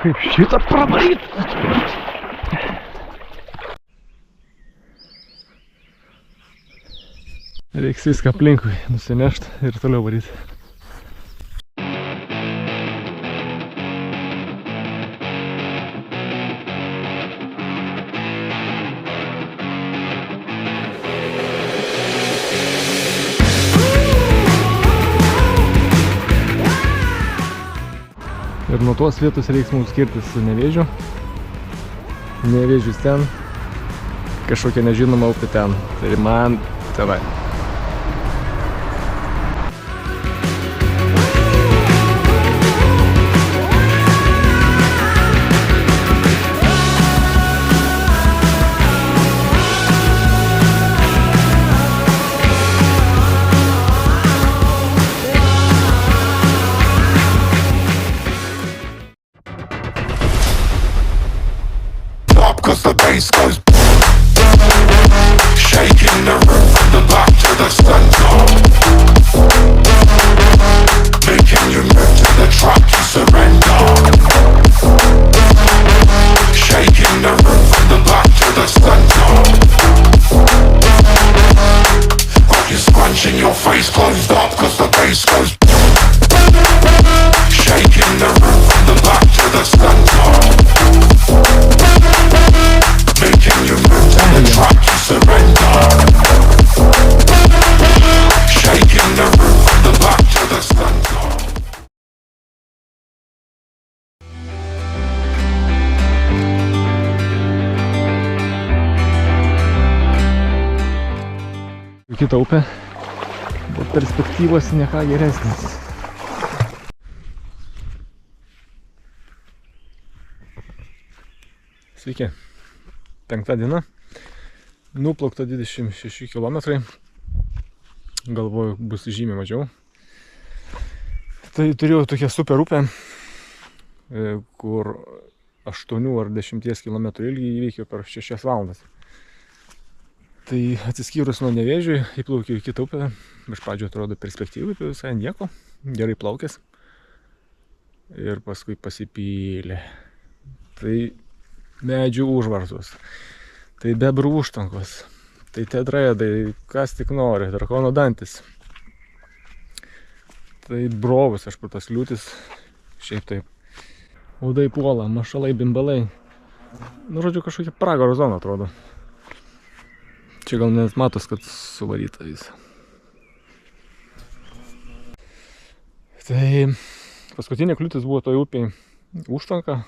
Kaip šitą pravaryt? Reiks viską aplinkui nusinešt ir toliau varyt. Ir nuo tos vietos reiks mums skirtis su Nevėžiu. Nevėžius ten, kažkokia nežinoma upė ten. Tai man tenai. Cause the bass goes shaking the roof from the back to the center, making you move to the track you surrender, shaking the roof from the back to the center, got you scrunching your face closed up cause the bass goes shaking the roof from the back to the center, making you move to the track you surrender, shaking the roof from the back to the center. Kita upė, bet perspektyvos ne ką geresnis. Sveiki. 5 diena. Nuplaukta 26 km. Galvoju, bus žymiai mažiau. Tai turėjau tokią super upę, kur 8 ar 10 km ilgį įveikiau per 6 valandas. Tai atsiskyrus nuo Nevėžiui, įplaukiau į kitą upę. Iš pradžio atrodo perspektyvai, tai visai nieko. Gerai plaukęs. Ir paskui pasipylė. Tai medžių užvartos. Tai bebrų užtankos. Tai tetraedai, kas tik nori, drakono dantis. Tai brovus, aš kur tas liūtis. Šiaip taip. Audai puola, mašalai, bimbalai. Nu, žodžiu, kažkokia pragaro zona atrodo. Čia gal net matos, kad suvaryta visą. Tai paskutinė kliūtis buvo toj upiai užtvanka.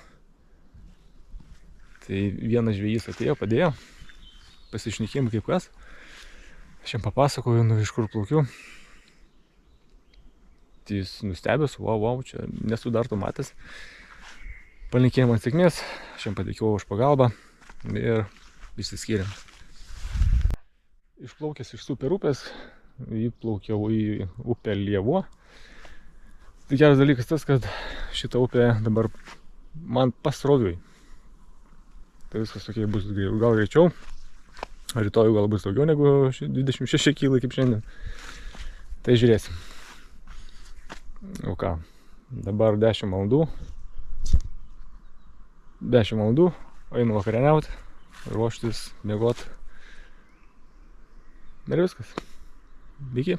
Tai vienas žvejys atėjo, padėjo. Pasišnekėjom kaip kas. Aš jam papasakoju, iš kur plaukiu. Tai jis nustebęs, wow, čia nesu dar to matęs. Palinkėjom man sėkmės, aš jam padėkiau už pagalbą ir išsiskyrėm. Išplaukęs iš super upės, įplaukiau į upę Lievuo. Tai geras dalykas tas, kad šita upė dabar man pasroviui. Tai viskas tokie bus gal greičiau. Rytoj gal bus daugiau negu 26 kg kaip šiandien. Tai žiūrėsim. O ką, dabar 10 valandų. 10 valandų, einu vakarieniauti, ruoštis, miegot. Ir viskas. Iki.